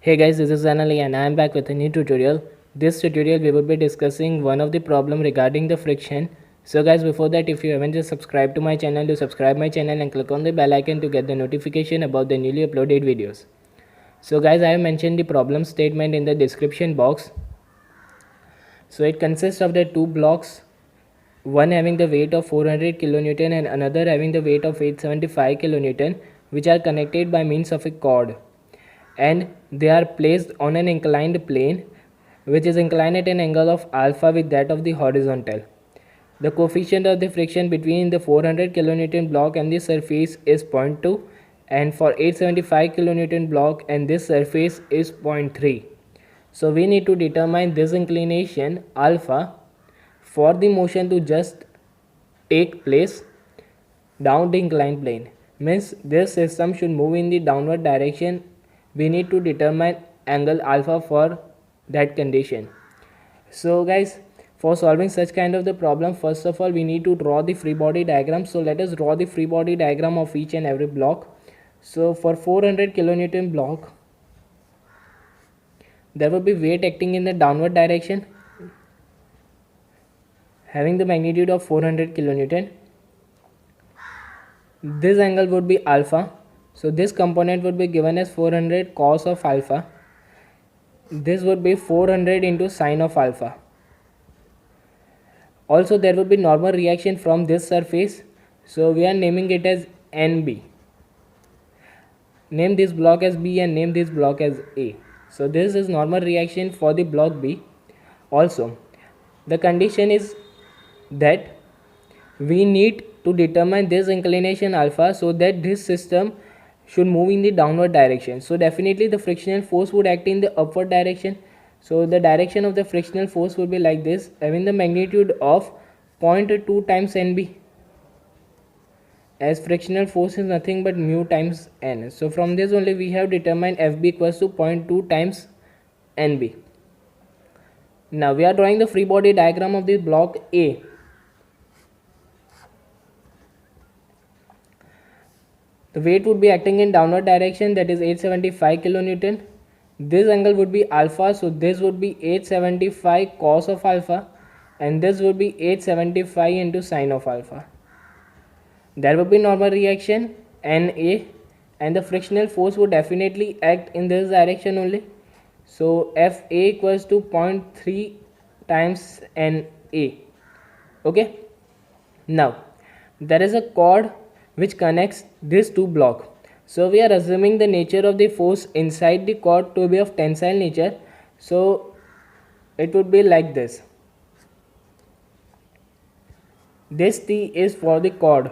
Hey guys, this is Anali and I am back with a new tutorial. This tutorial we will be discussing one of the problem regarding the friction. So guys, before that, if you haven't just subscribed to my channel, do subscribe my channel and click on the bell icon to get the notification about the newly uploaded videos. So guys, I have mentioned the problem statement in the description box. So it consists of the two blocks, one having the weight of 400 kilonewton and another having the weight of 875 kilonewton, which are connected by means of a cord, and they are placed on an inclined plane which is inclined at an angle of alpha with that of the horizontal. The coefficient of the friction between the 400 kilonewton block and the surface is 0.2, and for 875 kilonewton block and this surface is 0.3. So we need to determine this inclination alpha for the motion to just take place down the inclined plane. Means this system should move in the downward direction. We need to determine angle alpha for that condition. So guys, for solving such kind of the problem, first of all we need to draw the free body diagram. So let us draw the free body diagram of each and every block. So for 400 kilonewton block, there will be weight acting in the downward direction having the magnitude of 400 kilonewton. This angle would be alpha. So this component would be given as 400 cos of alpha. This would be 400 into sine of alpha. Also there will be normal reaction from this surface. So we are naming it as NB. Name this block as B and name this block as A. So this is normal reaction for the block B. Also the condition is that we need to determine this inclination alpha so that this system should move in the downward direction. So definitely the frictional force would act in the upward direction. So the direction of the frictional force would be like this, having the magnitude of 0.2 times NB, as frictional force is nothing but mu times N. So from this only we have determined FB equals to 0.2 times NB. Now we are drawing the free body diagram of the block A. The weight would be acting in downward direction, that is 875 kilonewton. This angle would be alpha, so this would be 875 cos of alpha and this would be 875 into sine of alpha. There will be normal reaction NA and the frictional force would definitely act in this direction only. So FA equals to 0.3 times NA. Okay. Now there is a cord which connects these two blocks. So we are assuming the nature of the force inside the cord to be of tensile nature. So it would be like this. This T is for the cord.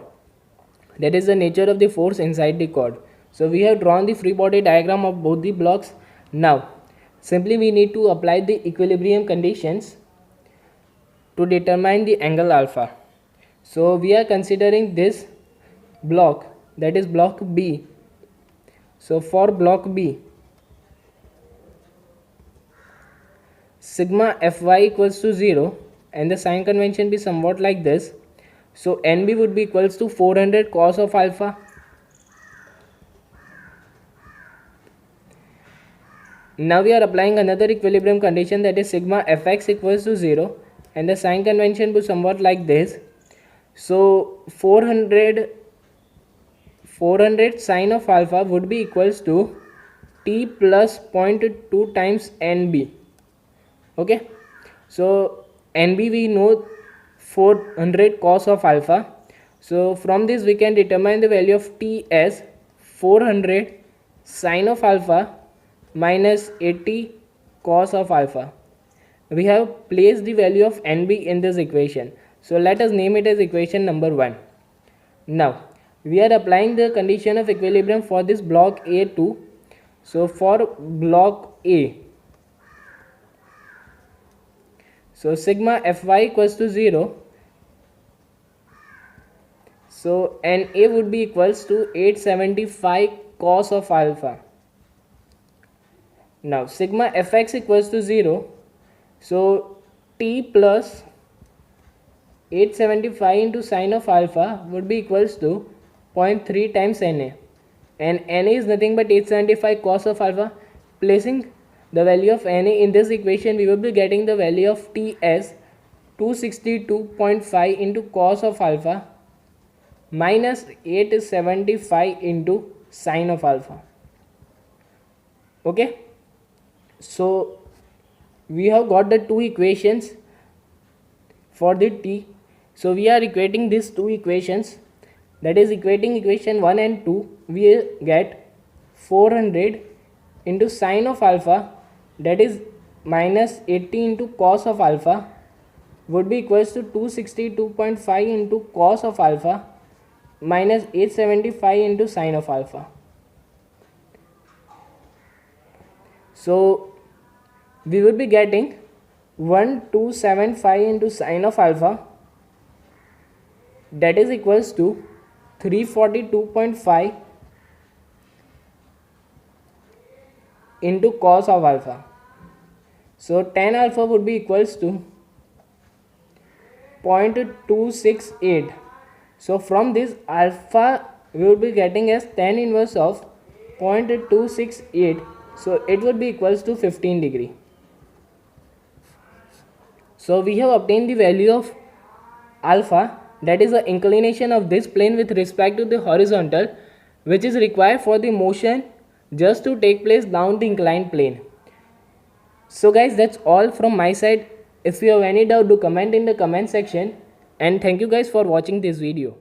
That is the nature of the force inside the cord. So we have drawn the free body diagram of both the blocks. Now simply we need to apply the equilibrium conditions to determine the angle alpha. So we are considering this block, that is block B. So for block B, sigma Fy equals to 0 and the sign convention be somewhat like this. So NB would be equals to 400 cos of alpha. Now we are applying another equilibrium condition, that is sigma Fx equals to 0 and the sign convention be somewhat like this. So 400 sine of alpha would be equals to T plus 0.2 times NB. Okay. So NB we know 400 cos of alpha. So from this we can determine the value of T as 400 sine of alpha minus 80 cos of alpha. We have placed the value of NB in this equation. So let us name it as equation number 1. Now we are applying the condition of equilibrium for this block A too. So for block A, so sigma Fy equals to 0. So NA would be equals to 875 cos of alpha. Now sigma Fx equals to 0. So T plus 875 into sine of alpha would be equals to 0.3 times Na, and Na is nothing but 875 cos of alpha placing the value of Na in this equation, we will be getting the value of T as 262.5 into cos of alpha minus 875 into sine of alpha. Okay, so we have got the two equations for the T. So we are equating these two equations, that is equating equation 1 and 2. We get 400 into sine of alpha, that is minus 80 into cos of alpha, would be equals to 262.5 into cos of alpha minus 875 into sine of alpha. So we will be getting 1275 into sine of alpha, that is equals to 342.5 into cos of alpha. So tan alpha would be equals to 0.268. So from this alpha we will be getting as tan inverse of 0.268. So it would be equals to 15 degree. So we have obtained the value of alpha, that is the inclination of this plane with respect to the horizontal, which is required for the motion just to take place down the inclined plane. So guys, that's all from my side. If you have any doubt, do comment in the comment section, and thank you guys for watching this video.